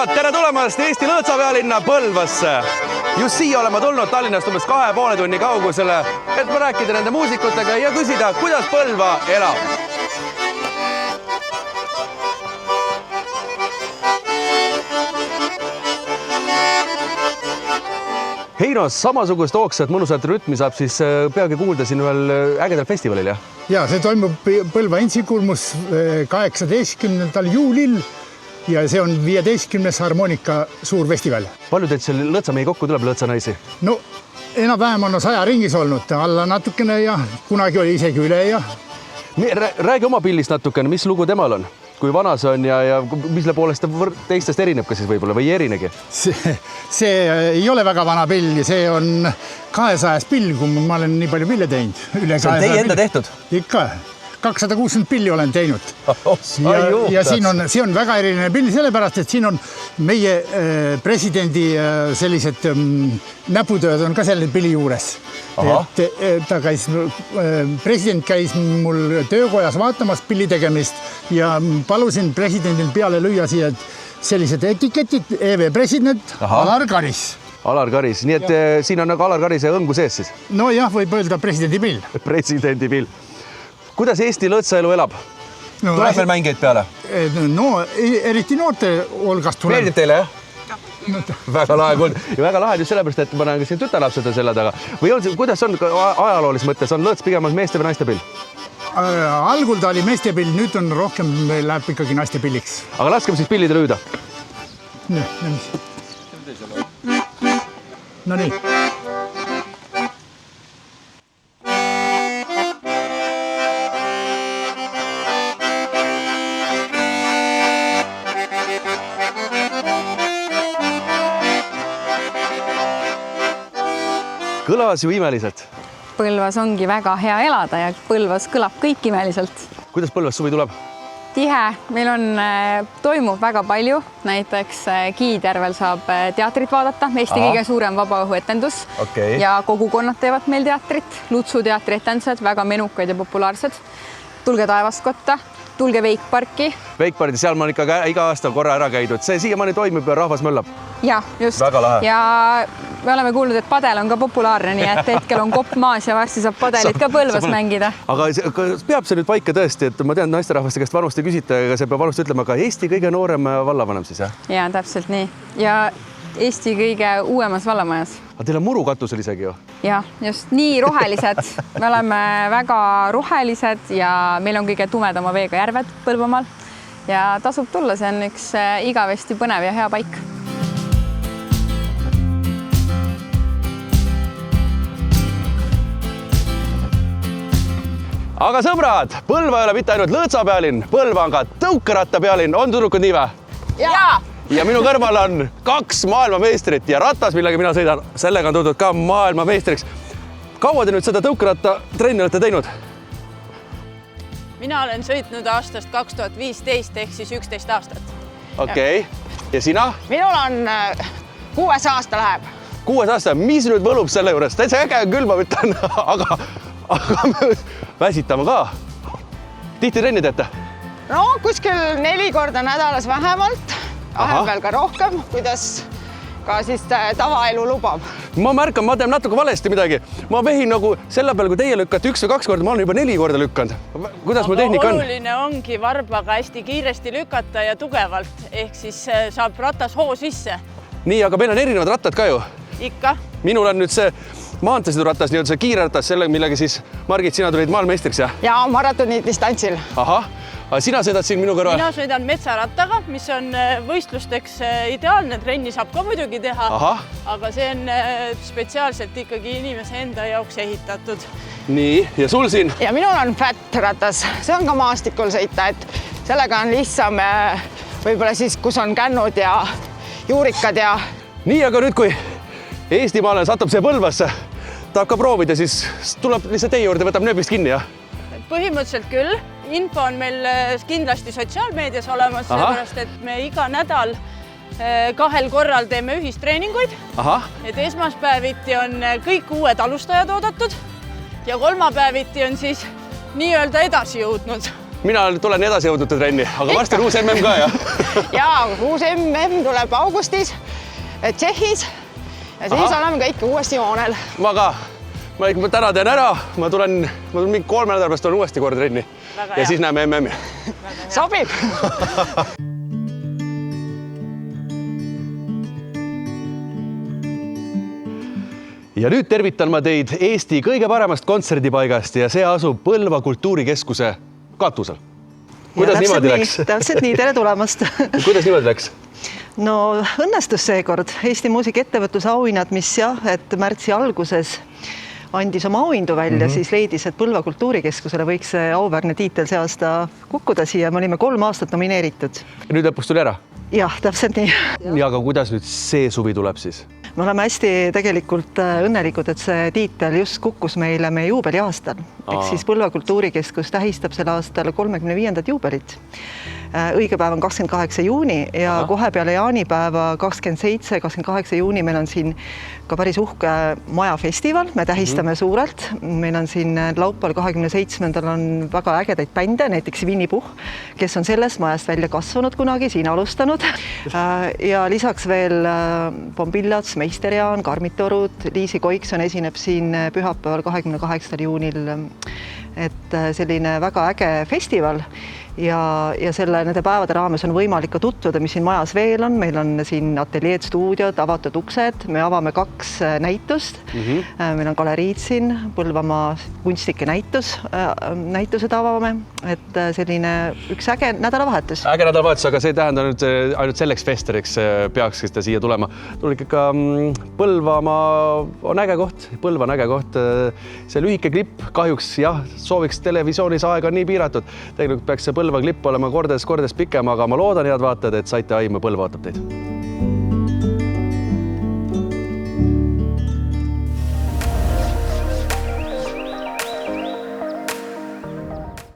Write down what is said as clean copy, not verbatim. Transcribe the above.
sõbrad, tere tulemast Eesti lõõtsapealinna Põlvasse. Just siia oleme tulnud Tallinnast umbes 2,5 tunni kaugusele, et rääkida nende muusikutega ja küsida, kuidas Põlva elab. Heino, samasugust hoogsat mõnusat rütmi saab siis peagi kuulda siin ühel ägedal festivalil, jah? Ja, see toimub Põlva Intsikulmus 18. juulil ja see on 15. harmoonika suur festival. Palju teid seal lõõtsamehi kokku tuleb, lõõtsanaisi? No, enam-vähem on 100 ringis olnud, alla natukene ja kunagi oli isegi üle ja... Räägi oma pillist natukene, mis lugu temal on? Kui vana see on ja misle poolest ta teistest erineb ka siis võib-olla või ei erinegi? See ei ole väga vana pill, see on 200 pill, kui ma olen nii palju pille teinud. See on teie enda tehtud? Ikka, 260 pilli olen teinud. Ja siin on väga eriline pill sellepärast, et siin on meie presidendi sellised näputööd on ka selle pilli juures. President käis mul töökojas vaatamas pilli tegemist ja palusin presidendil peale lüüa siia sellised etiketid, EV president, Alar Karis. Alar Karis, nii et siin on nagu Alar Karise õngu sees siis? No jah, võib öelda presidendi pill. Presidendi pill. Kuidas Eesti lõõtsaelu elab? Tuleb meil mängijaid peale? No, eriti noorte olgast tuleb. Meeldib teile, jah? Väga lahe kuld. Ja väga lahe just sellepärast, et ma näen ka siin tütarlapsed selle taga. Või kuidas on ajaloolist mõttes? On lõõts pigem meeste või naiste pill? Algul ta oli meeste pill, nüüd on rohkem läheb ikkagi naiste pilliks. Aga laskeme siis pillide lüüda. No nii. Kõlas ju imeliselt. Põlvas ongi väga hea elada ja Põlvas kõlab kõik imeliselt. Kuidas Põlvas suvi tuleb? Tihe. Meil toimub väga palju. Näiteks Kiidjärvel saab teatrit vaadata. Eesti kõige suurem vabaõhuetendus. Ja kogukonnad teevad meil teatrit. Lutsu teatrietendused, väga menukaid ja populaarsed. Tulge Taevaskotta, tulge Veikparki. Veikpardi, seal ma olen ikka iga aasta korra ära käidud. See siiamaani toimib ja rahvas möllab. Ja, just. Väga lahe. Ja me oleme kuulnud, et padel on ka populaarne, nii et hetkel on kopp maas ja varsti saab padelit ka Põlvas mängida. Aga peab see nüüd paika tõesti, et ma tean, naisterahvaste käest vanust ei küsita, aga see peab vanust ütlema, aga Eesti kõige noorem vallavanem siis, jah? Ja, täpselt nii. Ja Eesti kõige uuemas vallamajas. Aga teil on muru katusel isegi ju? Ja, just nii rohelised. Me oleme väga rohelised ja meil on kõige tumedama veega järved Põlvamaal. Ja tasub tulla, see on üks igavesti põnev ja hea paik. Aga sõbrad, Põlva ei ole mitte ainult lõõtsapealinn, Põlva on ka tõukerattapealinn. On tulnud nii või? Jaa! Ja minu kõrval on 2 maailmameistrit ja ratas, millega mina sõidan, sellega on tulnud ka maailmameistriks. Kaua te nüüd seda tõukerattatrenni olete teinud? Mina olen sõitnud aastast 2015 ehk siis 11 aastat. Okei. Ja sina? Minul on 6 aasta läheb. 6 aasta, mis nüüd võlub selle juures? Täitsa äge on küll, ma ütlen, aga me väsitame ka. Tihti trenni teete? No, kuskil 4 korda nädalas vähemalt. Vahepeal ka rohkem, kuidas ka siis tavaelu lubab. Ma märkan, ma teen natuke valesti midagi. Ma vehin nagu selle peal, kui teie lükkate 1 või 2 korda, ma olen juba 4 korda lükkanud. Kuidas mu tehnika on? Oluline ongi varbaga hästi kiiresti lükata ja tugevalt, ehk siis saab ratas hoo sisse. Nii, aga meil on erinevad rattad ka ju. Ikka. Minul on nüüd see maanteesõiduratas, nii on see kiire ratas, selle, millega siis Margit, sina tulid maailmameistriks, jah? Ja maratoni distantsil. Ahah, aga sina sõidad siin minu kõrval? Mina sõidan metsarattaga, mis on võistlusteks ideaalne, trenni saab ka muidugi teha, aga see on spetsiaalselt ikkagi inimese enda jaoks ehitatud. Nii, ja sul siin? Ja minul on fat ratas, see on ka maastikul sõita, et sellega on lihtsam võib-olla siis, kus on kännud ja juurikad ja... Nii, aga nüüd, kui Eestimaalane satub see Põlvasse, tahab ka proovida, siis tuleb lihtsalt teie juurde, võtab nööbist kinni, jah? Põhimõtteliselt küll. Info on meil kindlasti sotsiaalmeedias olemas, sellepärast, et me iga nädal 2 korral teeme ühistreeninguid. Et esmaspäeviti on kõik uued alustajad oodatud ja kolmapäeviti on siis nii-öelda edasi jõudnud. mina tulen edasi jõudnute trenni, aga varsti on uus MM ka, jah? Jaa, uus MM tuleb augustis Tšehhis ja siis oleme kõik uuesti joonel. Ma ka. Ma täna teen ära, ma tulen mingi 3 nädala pärast olen uuesti kord trenni ja siis näeme MM-i. Sobib! Ja nüüd tervitan ma teid Eesti kõige paremast kontserdipaigast ja see asub Põlva Kultuurikeskuse katusel. Kuidas niimoodi läks? Täpselt nii, tere tulemast. Kuidas niimoodi läks? No õnnestus seekord Eesti muusikaettevõtluse auhinnad, mis jah, et märtsi alguses andis oma auhindu välja, siis leidis, et Põlva Kultuurikeskusele võiks see auväärne tiitel see aasta kukkuda siia. Me olime 3 aastat nomineeritud. Ja nüüd lõpus tuli ära? Jah, täpselt nii. Ja aga kuidas nüüd see suvi tuleb siis? Me oleme hästi tegelikult õnnelikud, et see tiitel just kukkus meile meie juubeliaastal. Ehk siis Põlva Kultuurikeskus tähistab sel aastal 35. juubelit. Õigepäev on 28. juuni ja kohe peale jaanipäeva 27-28 juuni meil on siin ka päris uhke majafestival. Me tähistame suurelt. Meil on siin laupäeval 27. on väga ägedaid bände, näiteks Winnie Puh, kes on sellest majast välja kasvanud kunagi, siin alustanud. Ja lisaks veel Pombillats, Meisterjaan, Karmitorud, Liisi Koikson esineb siin pühapäeval 28. juunil. Et selline väga äge festival ja nende päevade raames on võimalik ka tutvuda, mis siin majas veel on. Meil on siin ateljeed, stuudiod, avatud uksed. Me avame 2 näitust. Meil on galeriid siin, Põlvamaa kunstnike näitused avame. Et selline üks äge nädalavahetus. Äge nädalavahetus, aga see ei tähenda nüüd ainult selleks festeriks peaks seda siia tulema. Tulik ikka Põlvamaa on äge koht. Põlva on äge koht. See lühike klipp kahjuks jah, sooviks televisioonis aega nii piiratud. Tegelikult peaks see Põlva klipp olema kordes pikem, aga ma loodan, head vaatajad, et saite aimu, Põlva ootab teid.